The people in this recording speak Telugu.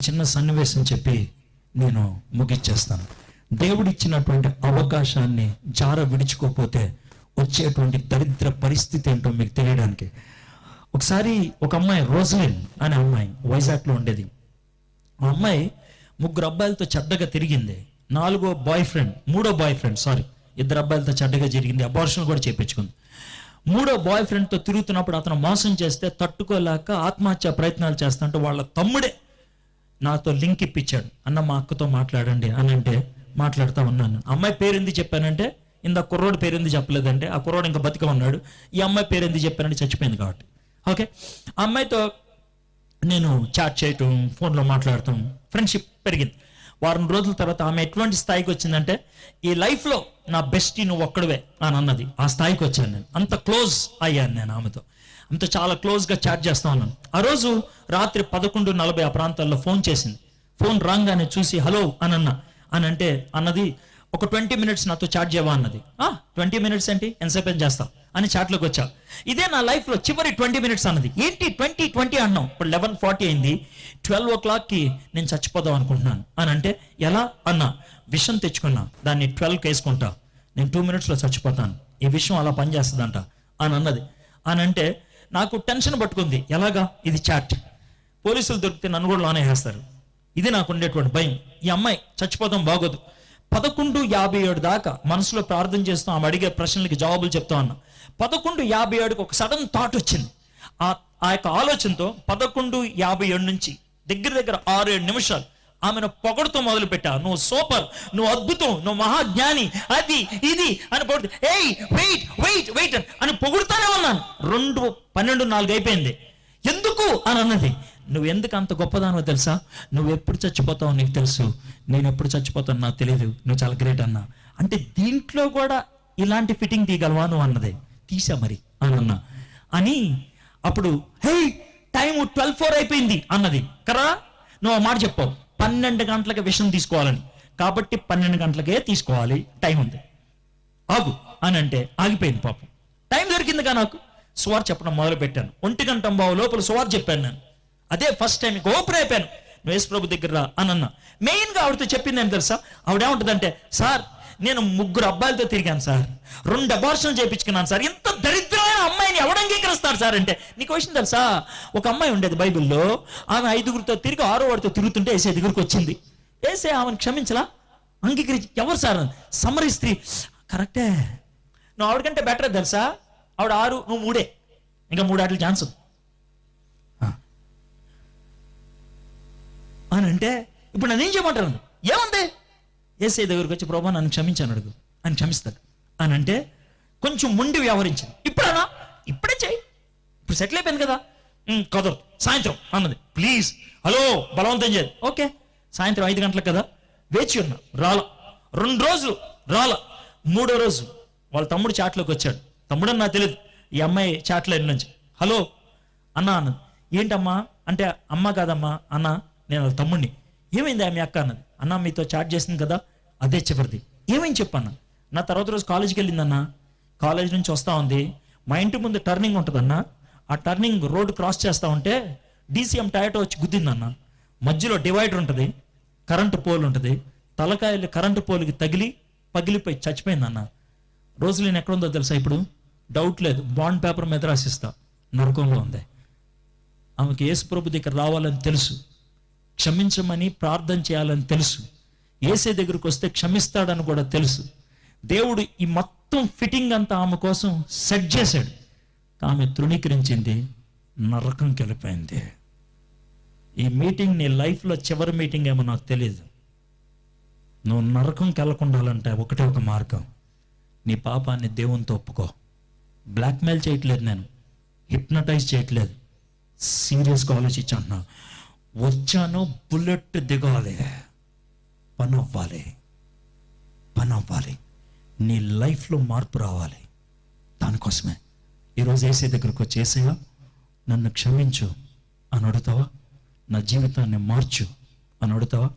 చిన్న సన్నివేశం చెప్పి నేను ముగిచ్చేస్తాను. దేవుడిచ్చినటువంటి అవకాశాన్ని జార విడుచుకోకపోతే వచ్చేటువంటి దరిద్ర పరిస్థితి ఏంటో మీకు తెలియడానికి. ఒకసారి ఒక అమ్మాయి, రోజ్లిన్ అనే అమ్మాయి వైజాగ్లో ఉండేది. ఆ అమ్మాయి 3 అబ్బాయిలతో చెడ్డగా తిరిగింది. 2వ బాయ్ ఫ్రెండ్ 2 అబ్బాయిలతో చెడ్డగా జరిగింది. అబార్షన్ కూడా చేయించుకుంది. 3వ బాయ్ ఫ్రెండ్తో తిరుగుతున్నప్పుడు అతను మోసం చేస్తే తట్టుకోలేక ఆత్మహత్య ప్రయత్నాలు చేస్తుంటే వాళ్ళ తమ్ముడే నాతో లింక్ ఇప్పించాడు. అన్న మా అక్కతో మాట్లాడండి అని అంటే మాట్లాడుతూ ఉన్నాను. అమ్మాయి పేరు ఎందుకు చెప్పానంటే, ఇంత కుర్రోడు పేరు ఎందుకు చెప్పలేదంటే, ఆ కుర్రోడు ఇంకా బతిక ఉన్నాడు. ఈ అమ్మాయి పేరు ఎందుకు చెప్పానంటే చచ్చిపోయింది కాబట్టి. ఓకే, ఆ అమ్మాయితో నేను చాట్ చేయటం, ఫోన్లో మాట్లాడటం, ఫ్రెండ్షిప్ పెరిగింది. వారం రోజుల తర్వాత ఆమె ఎటువంటి స్థాయికి వచ్చిందంటే, ఈ లైఫ్లో నా బెస్టీ నువ్వు ఒక్కడవే అని అన్నది. ఆ స్థాయికి వచ్చాను నేను. అంత క్లోజ్ అయ్యాను నేను ఆమెతో. అంత చాలా క్లోజ్గా చాట్ చేస్తా ఉన్నాను. ఆ రోజు రాత్రి 11:40 ఆ ప్రాంతాల్లో ఫోన్ చేసింది. ఫోన్ రాగానే చూసి హలో అని అంటే అన్నది, ఒక 20 minutes నాతో చాట్ చేయవా అన్నది. 20 minutes ఏంటి, ఎంతసేపు చేస్తా అని చాట్లోకి వచ్చా. ఇదే నా లైఫ్లో చివరి 20 minutes అన్నది. ఏంటి 20 అన్నాం. ఇప్పుడు 11:40 అయింది. 12 o'clockకి నేను చచ్చిపోదాం అనుకుంటున్నాను అని అంటే, ఎలా అన్నా, విషం తెచ్చుకున్నా, దాన్ని 12కి వేసుకుంటా, నేను 2 minutesలో చచ్చిపోతాను, ఈ విషయం అలా పనిచేస్తుందంట అని అన్నది. అని అంటే నాకు టెన్షన్ పట్టుకుంది. ఎలాగా, ఇది చాట్, పోలీసులు దొరికితే నన్ను కూడా లోనే వేస్తారు. ఇది నాకు ఉండేటువంటి భయం. ఈ అమ్మాయి చచ్చిపోతాం బాగోదు. 11:57 దాకా మనసులో ప్రార్థన చేస్తాం, ఆమె అడిగే ప్రశ్నలకి జవాబులు చెప్తా ఉన్నా. 11:57కి ఒక సడన్ థాట్ వచ్చింది. ఆ యొక్క ఆలోచనతో 11:57 నుంచి దగ్గర 6-7 నిమిషాలు ఆమెను పొగడుతూ మొదలు పెట్టా. నువ్వు సూపర్, నువ్వు అద్భుతం, నువ్వు మహాజ్ఞాని, అది ఇది అని పొగుడు. ఏయ్ వెయిట్ వెయిట్ వెయిట్ అని పొగుడుతానే ఉన్నాను. 12:4 అయిపోయింది. ఎందుకు అని అన్నది. నువ్వు ఎందుకు అంత గొప్పదానో తెలుసా, నువ్వు ఎప్పుడు చచ్చిపోతావు నీకు తెలుసు, నేను ఎప్పుడు చచ్చిపోతాను నాకు తెలియదు, నువ్వు చాలా గ్రేట్ అన్నా. అంటే దీంట్లో కూడా ఇలాంటి ఫిట్టింగ్ తీయగలవా నువ్వు అన్నది. తీసా మరి అని అన్నా. అని అప్పుడు హే టైం 12:04 అయిపోయింది అన్నది. కదా, నువ్వు ఆ మాట చెప్పావు 12 గంటలకి విషయం తీసుకోవాలని, కాబట్టి 12 గంటలకే తీసుకోవాలి, టైం ఉంది, ఆగు అని అంటే ఆగిపోయింది. పాపం టైం దొరికిందిగా నాకు. సువార్ చెప్పడం మొదలు పెట్టాను. 1:15 లోపల సువార్ చెప్పాను నేను. అదే ఫస్ట్ టైం ఓపెన్ అయిపోయాను. నువ్వు యేసు ప్రభు దగ్గర రా అని అన్నా. మెయిన్గా ఆవిడతో చెప్పింది ఏం తెలుసా, ఆవిడేముంటుందంటే, సార్ నేను 3 అబ్బాయిలతో తిరిగాను సార్, 2 అబార్షన్లు చేయించుకున్నాను సార్, ఇంత దరిద్రమైన అమ్మాయిని ఎవడు అంగీకరిస్తారు సార్ అంటే. నీకు విషయం తెలుసా, ఒక అమ్మాయి ఉండేది బైబిల్లో, ఆమె 5గురితో తిరిగి 6వ వాడితో తిరుగుతుంటే ఏసే దగ్గరికి వచ్చింది. ఏసే ఆమెను క్షమించలా, అంగీకరించి. ఎవరు సార్, సమరీ స్త్రీ. కరెక్టే, నువ్వు ఆవిడకంటే బెటర్ తెలుసా, ఆవిడ 6, నువ్వు 3, ఇంకా 3 ఆటలు ఛాన్స్ అని అంటే, ఇప్పుడు నన్ను ఏం చేయమంటాను, ఏముంది, ఏసై దగ్గరికి వచ్చి ప్రభా నన్ను క్షమించాను అడుగు, అని క్షమిస్తాడు అని అంటే కొంచెం ముండి వ్యవహరించింది. ఇప్పుడన్నా, ఇప్పుడే చేయి, ఇప్పుడు సెటిల్ అయిపోయింది కదా, కదరు సాయంత్రం అన్నది. ప్లీజ్ హలో బలవంతం చేయదు. ఓకే, సాయంత్రం 5 గంటలకు కదా, వేచి ఉన్నా, రాల. 2 రోజులు రాల. 3వ రోజు వాళ్ళ తమ్ముడు చాట్లోకి వచ్చాడు. తమ్ముడు అని నాకు తెలియదు, ఈ అమ్మాయి చాట్లో నుంచి హలో అన్నా అన్నది. ఏంటమ్మా అంటే, అమ్మ కాదమ్మా అన్న, నేను వాళ్ళ తమ్ముడిని. ఏమైంది ఆమె అక్క అన్నది. అన్న మీతో చాట్ చేసింది కదా, అదే చివరిది. ఏమైంది చెప్పన్నా. నా తర్వాత రోజు కాలేజీకి వెళ్ళిందన్నా, కాలేజ్ నుంచి వస్తూ ఉంది, మా ఇంటి ముందు టర్నింగ్ ఉంటుందన్న, ఆ టర్నింగ్ రోడ్డు క్రాస్ చేస్తూ ఉంటే DCM టయోటో వచ్చి గుద్దిందన్న. మధ్యలో డివైడర్ ఉంటుంది, కరెంటు పోల్ ఉంటుంది, తలకాయలు కరెంటు పోల్కి తగిలి పగిలిపోయి చచ్చిపోయిందన్న. రోజు నేను ఎక్కడుందో తెలుసా, ఇప్పుడు డౌట్ లేదు, బాండ్ పేపర్ మీద రాసిస్తా, నరకంలో ఉంది. ఆమెకి యేసు ప్రభు దగ్గర రావాలని తెలుసు, క్షమించమని ప్రార్థన చేయాలని తెలుసు, యేసే దగ్గరికి వస్తే క్షమిస్తాడని కూడా తెలుసు. దేవుడు ఈ మొత్తం ఫిట్టింగ్ అంతా ఆమె కోసం సెట్ చేశాడు. ఆమె తృణీకరించింది, నరకంకి వెళ్ళిపోయింది. ఈ మీటింగ్ నీ లైఫ్లో చివరి మీటింగ్ ఏమో నాకు తెలియదు. నువ్వు నరకంకి వెళ్ళకుండాలంటే ఒకటే ఒక మార్గం, నీ పాపాన్ని దేవునితో ఒప్పుకో. బ్లాక్మెయిల్ చేయట్లేదు, నేను హిప్నటైజ్ చేయట్లేదు, సీరియస్గా ఆలోచించి అంటున్నా. వచ్చాను, బుల్లెట్ దిగాలి, పని అవ్వాలి, నీ లైఫ్లో మార్పు రావాలి. దానికోసమే ఈరోజు ఏసే దగ్గరకు వచ్చి, ఏసయ్యా నన్ను క్షమించు అని అడుగుతావా, నా జీవితాన్ని మార్చు అని అడుగుతావా.